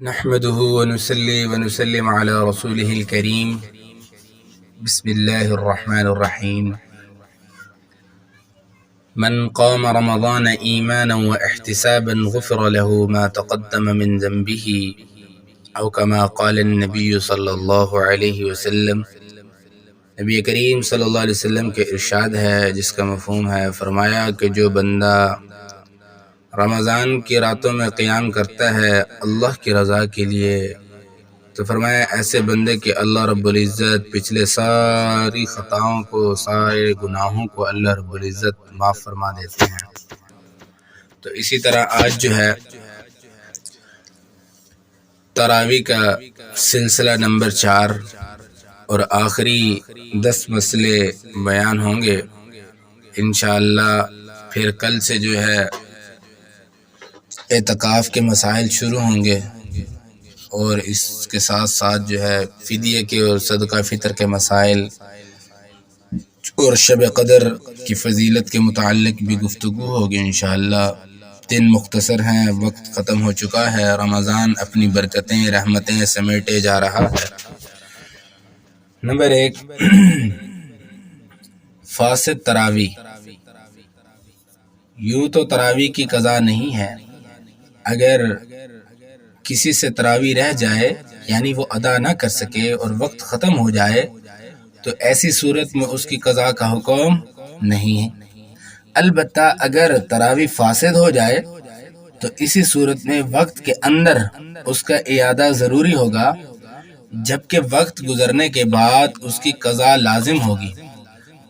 نحمده ونصلي ونسلم على رسوله الكريم. بسم الله الرحمن الرحيم. من قام رمضان إيمانا واحتسابا غفر له ما تقدم من ذنبه أو كما قال النبي صلی اللہ علیہ وسلم. نبی کریم صلی اللہ علیہ وسلم کے ارشاد ہے جس کا مفہوم ہے، فرمایا کہ جو بندہ رمضان کی راتوں میں قیام کرتا ہے اللہ کی رضا کے لیے، تو فرمایا ایسے بندے کہ اللہ رب العزت پچھلے ساری خطاؤں کو، سارے گناہوں کو اللہ رب العزت معاف فرما دیتے ہیں. تو اسی طرح آج جو ہے تراویح کا سلسلہ نمبر 4 اور آخری 10 مسئلے بیان ہوں گے انشاءاللہ. پھر کل سے جو ہے اعتکاف کے مسائل شروع ہوں گے، اور اس کے ساتھ ساتھ جو ہے فدیے کے اور صدقہ فطر کے مسائل اور شب قدر کی فضیلت کے متعلق بھی گفتگو ہوگی انشاءاللہ. دن مختصر ہیں، وقت ختم ہو چکا ہے، رمضان اپنی برکتیں رحمتیں سمیٹے جا رہا ہے. نمبر 1 فاسد تراویح. یوں تو تراویح کی قضا نہیں ہے، اگر کسی سے تراویح رہ جائے یعنی وہ ادا نہ کر سکے اور وقت ختم ہو جائے تو ایسی صورت میں اس کی قضا کا حکم نہیں ہے. البتہ اگر تراویح فاسد ہو جائے تو اسی صورت میں وقت کے اندر اس کا اعادہ ضروری ہوگا، جبکہ وقت گزرنے کے بعد اس کی قضا لازم ہوگی.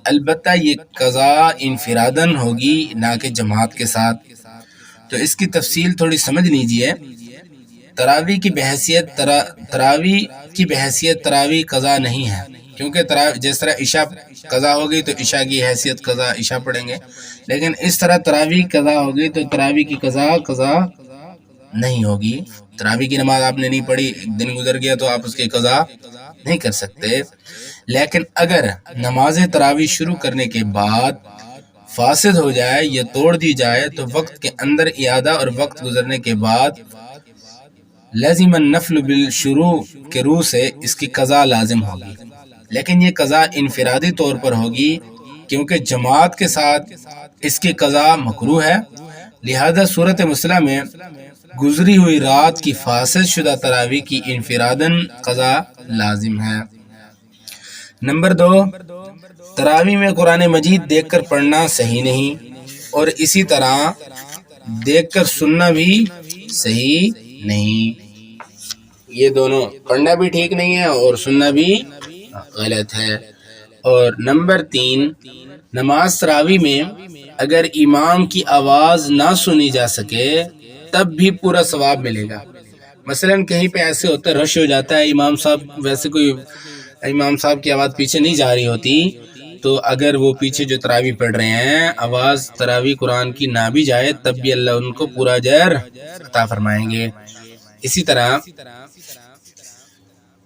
البتہ یہ قضا انفراداً ہوگی نہ کہ جماعت کے ساتھ. تو اس کی تفصیل تھوڑی سمجھ لیجئے. تراویح کی بحیثیت تراویح قضا نہیں ہے، کیونکہ جس طرح عشاء قضا ہوگی تو عشاء کی حیثیت قضا عشاء پڑھیں گے، لیکن اس طرح تراویح قضا ہوگی تو تراویح کی قضا نہیں ہوگی. تراویح کی نماز آپ نے نہیں پڑھی، ایک دن گزر گیا تو آپ اس کی قضا نہیں کر سکتے. لیکن اگر نماز تراویح شروع کرنے کے بعد فاسد ہو جائے یا توڑ دی جائے تو وقت کے اندر اعادہ اور وقت گزرنے کے بعد لازم النفل بالشروع کے روح سے اس کی قضا لازم ہوگی. لیکن یہ قضا انفرادی طور پر ہوگی کیونکہ جماعت کے ساتھ اس کی قضا مکروہ ہے. لہذا صورت مسئلہ میں گزری ہوئی رات کی فاسد شدہ تراویح کی انفراداً قضا لازم ہے. نمبر 2 تراویح میں قرآن مجید دیکھ کر پڑھنا صحیح نہیں، اور اسی طرح دیکھ کر سننا بھی صحیح نہیں. یہ دونوں پڑھنا بھی ٹھیک نہیں ہے اور سننا بھی غلط ہے. اور نمبر 3 نماز تراویح میں اگر امام کی آواز نہ سنی جا سکے تب بھی پورا ثواب ملے گا. مثلا کہیں پہ ایسے ہوتا ہے رش ہو جاتا ہے، امام صاحب کی آواز پیچھے نہیں جا رہی ہوتی، تو اگر وہ پیچھے جو تراویح پڑھ رہے ہیں آواز تراویح قرآن کی نہ بھی جائے تب بھی اللہ ان کو پورا اجر عطا فرمائیں گے. اسی طرح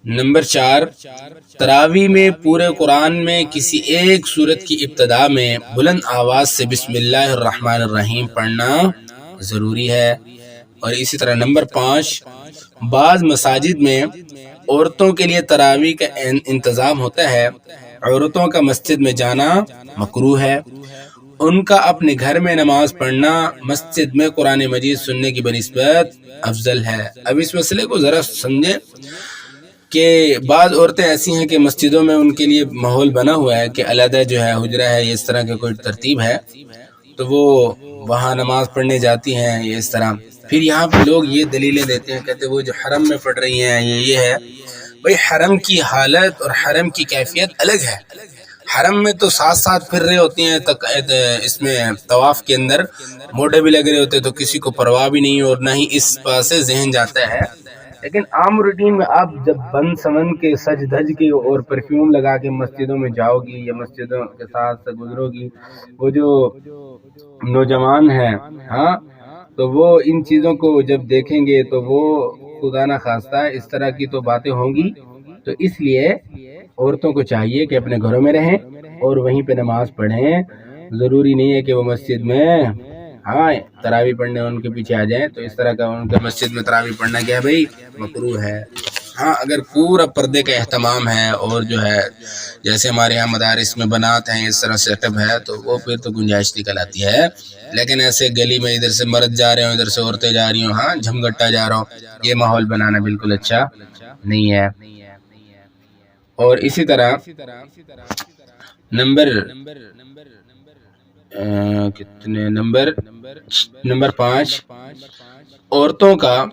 نمبر 4 تراویح میں پورے قرآن میں کسی ایک سورت کی ابتدا میں بلند آواز سے بسم اللہ الرحمن الرحیم پڑھنا ضروری ہے. اور اسی طرح نمبر 5 بعض مساجد میں عورتوں کے لیے تراویح کا انتظام ہوتا ہے. عورتوں کا مسجد میں جانا مکروہ ہے، ان کا اپنے گھر میں نماز پڑھنا مسجد میں قرآن مجید سننے کی بنسبت افضل ہے. اب اس مسئلے کو ذرا سمجھیں کہ بعض عورتیں ایسی ہیں کہ مسجدوں میں ان کے لیے ماحول بنا ہوا ہے کہ علیحدہ جو ہے حجرہ ہے، اس طرح کی کوئی ترتیب ہے تو وہ وہاں نماز پڑھنے جاتی ہیں یہ اس طرح. پھر یہاں پہ لوگ یہ دلیلیں دیتے ہیں، کہتے ہیں وہ جو حرم میں پڑھ رہی ہیں یہ ہے. بھئی حرم کی حالت اور حرم کی کیفیت الگ ہے. حرم میں تو ساتھ پھر رہے ہوتے ہیں، اس میں طواف کے اندر موڈے بھی لگ رہے ہوتے ہیں تو کسی کو پرواہ بھی نہیں اور نہ ہی اس پاس سے ذہن جاتا ہے. لیکن عام روٹین میں آپ جب بن سمن کے سج دھج کے اور پرفیوم لگا کے مسجدوں میں جاؤ گی یا مسجدوں کے ساتھ سے گزرو گی، وہ جو نوجوان ہیں تو وہ ان چیزوں کو جب دیکھیں گے تو وہ خدا نہ خواستہ اس طرح کی تو باتیں ہوں گی. تو اس لیے عورتوں کو چاہیے کہ اپنے گھروں میں رہیں اور وہیں پہ نماز پڑھیں. ضروری نہیں ہے کہ وہ مسجد میں ہاں تراویح پڑھنے ان کے پیچھے آ جائیں تو اس طرح کا ان کے مسجد میں تراویح پڑھنا کیا ہے بھائی مکروہ ہے۔ ہاں اگر پورا پردے کا اہتمام ہے اور جو ہے جیسے ہمارے یہاں مدارس میں بناتے ہیں اس طرح سیٹ اپ ہے تو وہ پھر تو گنجائش نکل آتی ہے، لیکن ایسے گلی میں ادھر سے مرد جا رہے ہوں ادھر سے عورتیں جا رہی ہوں، ہاں جھمگٹا جا رہا ہوں، یہ ماحول بنانا بالکل اچھا نہیں ہے۔ اور اسی طرح نمبر 5، عورتوں کا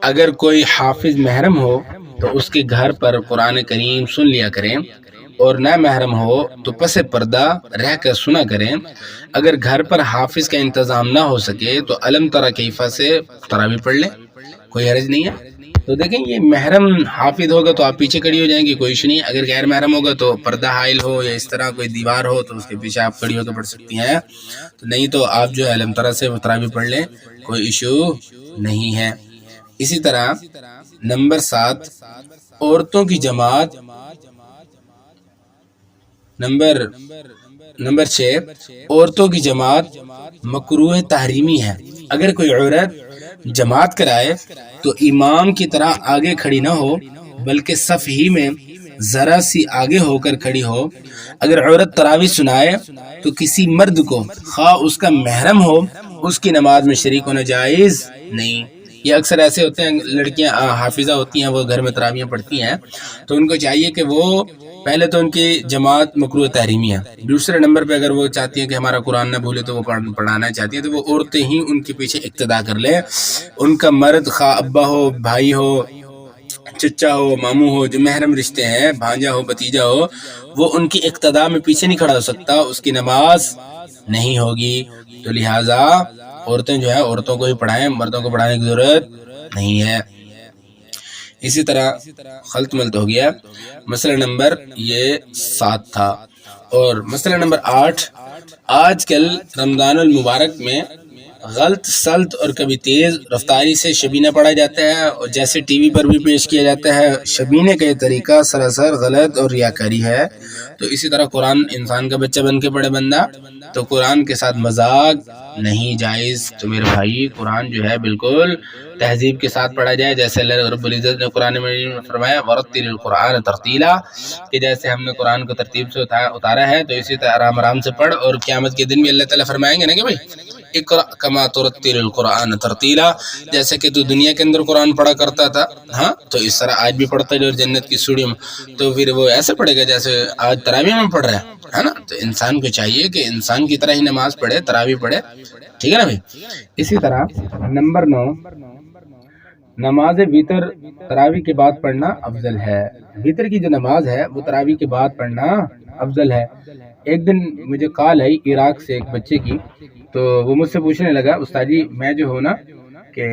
اگر کوئی حافظ محرم ہو تو اس کے گھر پر قرآن کریم سن لیا کریں، اور نہ محرم ہو تو پس پردہ رہ کر سنا کریں۔ اگر گھر پر حافظ کا انتظام نہ ہو سکے تو علم تری کیفہ سے تراویح پڑھ لیں، کوئی حرج نہیں ہے۔ تو دیکھیں یہ محرم حافظ ہوگا تو آپ پیچھے کھڑی ہو جائیں گی، کوئی ایشو نہیں۔ اگر غیر محرم ہوگا تو پردہ حائل ہو یا اس طرح کوئی دیوار ہو تو اس کے پیچھے آپ کھڑی ہو کے پڑھ سکتی ہیں، تو نہیں تو آپ جو ہے علم طرح سے تراویح پڑھ لیں، کوئی ایشو نہیں ہے۔ اسی طرح نمبر 7، عورتوں کی جماعت۔ نمبر 6، عورتوں کی جماعت مکروہ تحریمی ہے۔ اگر کوئی عورت جماعت کرائے تو امام کی طرح آگے کھڑی نہ ہو بلکہ صف ہی میں ذرا سی آگے ہو کر کھڑی ہو۔ اگر عورت تراویح سنائے تو کسی مرد کو خواہ اس کا محرم ہو اس کی نماز میں شریک ہونا جائز نہیں۔ یہ اکثر ایسے ہوتے ہیں لڑکیاں حافظہ ہوتی ہیں وہ گھر میں تراویح پڑھتی ہیں تو ان کو چاہیے کہ وہ پہلے تو ان کی جماعت مکروہ تحریمی ہے، دوسرے نمبر پہ اگر وہ چاہتی ہیں کہ ہمارا قرآن نہ بھولے تو وہ پڑھانا چاہتی ہیں تو وہ عورتیں ہی ان کے پیچھے اقتدا کر لیں۔ ان کا مرد خواہ ابا ہو، بھائی ہو، چچا ہو، ماموں ہو، جو محرم رشتے ہیں، بھانجا ہو، بھتیجا ہو، وہ ان کی اقتدا میں پیچھے نہیں کھڑا ہو سکتا، اس کی نماز نہیں ہوگی۔ تو لہٰذا عورتیں جو ہے عورتوں کو ہی پڑھائیں، مردوں کو پڑھانے کی ضرورت نہیں ہے۔ اسی طرح خلط ملط ہو گیا۔ مسئلہ نمبر یہ 7 تھا۔ اور مسئلہ نمبر 8، آج کل رمضان المبارک میں غلط سلط اور کبھی تیز رفتاری سے شبینہ پڑھا جاتا ہے، اور جیسے ٹی وی پر بھی پیش کیا جاتا ہے۔ شبینے کا یہ طریقہ سراسر غلط اور ریاکاری ہے۔ تو اسی طرح قرآن انسان کا بچہ بن کے پڑھے بندہ تو قرآن کے ساتھ مذاق نہیں جائز۔ تو میرے بھائی قرآن جو ہے بالکل تہذیب کے ساتھ پڑھا جائے، جیسے اللہ رب العزت نے قرآن مجید میں فرمایا وَرَتِّلِ الْقُرْآنَ تَرْتِیلًا، کہ جیسے ہم نے قرآن کو ترتیب سے اتارا ہے تو اسی طرح آرام آرام سے پڑھ، اور قیامت کے دن بھی اللہ تعالیٰ فرمائیں گے نا کہ بھائی اقرأ کما ترتل القرآن ترتیلا، جیسے کہ تو دنیا کے اندر قرآن پڑھا کرتا تھا ہاں تو اس طرح آج بھی پڑھتا ہے، جو جنت کی سیڑھیوں میں تو پھر وہ ایسے پڑھے گا جیسے آج تراویح میں پڑھ رہا ہے نا۔ تو انسان کو چاہیے کہ انسان کی طرح ہی نماز پڑھے، تراویح پڑھے، ٹھیک ہے نا بھائی۔ اسی طرح نمبر 9، نماز وتر تراویح کے بعد پڑھنا افضل ہے۔ وتر کی جو نماز ہے وہ تراویح کے بعد پڑھنا افضل ہے۔ ایک دن مجھے کال آئی عراق سے ایک بچے کی، تو وہ مجھ سے پوچھنے لگا استاد جی میں جو ہوں نا کہ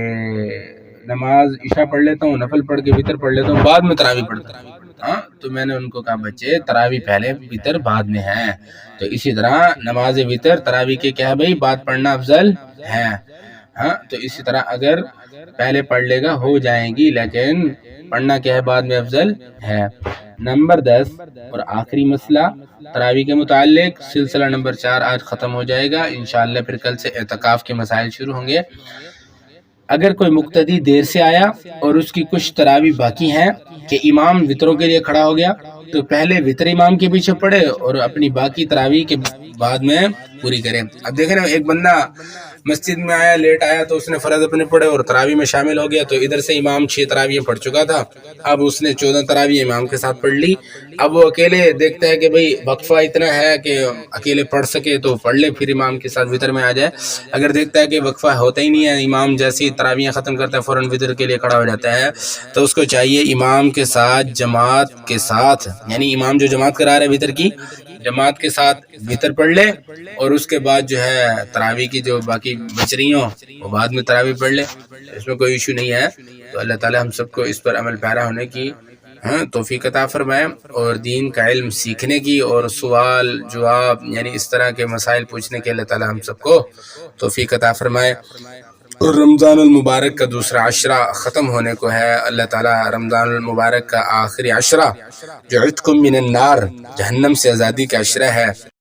نماز عشاء پڑھ لیتا ہوں، نفل پڑھ کے وتر پڑھ لیتا ہوں، بعد میں تراویح پڑھتا ہوں۔ ہاں تو میں نے ان کو کہا بچے تراویح پہلے وتر بعد میں ہے، تو اسی طرح نماز وتر تراویح کے کیا ہے بھائی بعد پڑھنا افضل ہے۔ ہاں تو اسی طرح اگر پہلے پڑھ لے گا ہو جائیں گی، لیکن پڑھنا کیا ہے بعد میں افضل ہے۔ نمبر 10 اور آخری مسئلہ تراویح کے متعلق، سلسلہ نمبر 4 آج ختم ہو جائے گا انشاءاللہ، پھر کل سے اعتکاف کے مسائل شروع ہوں گے۔ اگر کوئی مقتدی دیر سے آیا اور اس کی کچھ تراویح باقی ہیں کہ امام وتروں کے لیے کھڑا ہو گیا تو پہلے وتر امام کے پیچھے پڑھے اور اپنی باقی تراویح کے بعد میں پوری کرے۔ اب دیکھیں نا ایک بندہ مسجد میں آیا لیٹ آیا تو اس نے فرض اپنے پڑھے اور تراویح میں شامل ہو گیا، تو ادھر سے امام 6 تراویح پڑھ چکا تھا، اب اس نے 14 تراویح امام کے ساتھ پڑھ لی۔ اب وہ اکیلے دیکھتا ہے کہ بھئی وقفہ اتنا ہے کہ اکیلے پڑھ سکے تو پڑھ لے، پھر امام کے ساتھ وتر میں آ جائے۔ اگر دیکھتا ہے کہ وقفہ ہوتا ہی نہیں ہے، امام جیسی تراویح ختم کرتا ہے فوراً وتر کے لیے کھڑا ہو جاتا ہے، تو اس کو چاہیے امام کے ساتھ جماعت کے ساتھ، یعنی امام جو جماعت کرا رہے وتر کی جماعت کے ساتھ وتر پڑھ لے، اور اس کے بعد جو ہے تراویح کی جو باقی بچ رہی ہوں وہ بعد میں تراویح پڑھ لے، اس میں کوئی ایشو نہیں ہے۔ تو اللہ تعالی ہم سب کو اس پر عمل پیرا ہونے کی توفیق عطا فرمائے، اور دین کا علم سیکھنے کی اور سوال جواب یعنی اس طرح کے مسائل پوچھنے کے اللہ تعالی ہم سب کو توفیق عطا فرمائے۔ اور رمضان المبارک کا دوسرا عشرہ ختم ہونے کو ہے، اللہ تعالیٰ رمضان المبارک کا آخری عشرہ جو عتق من النار جہنم سے آزادی کا عشرہ ہے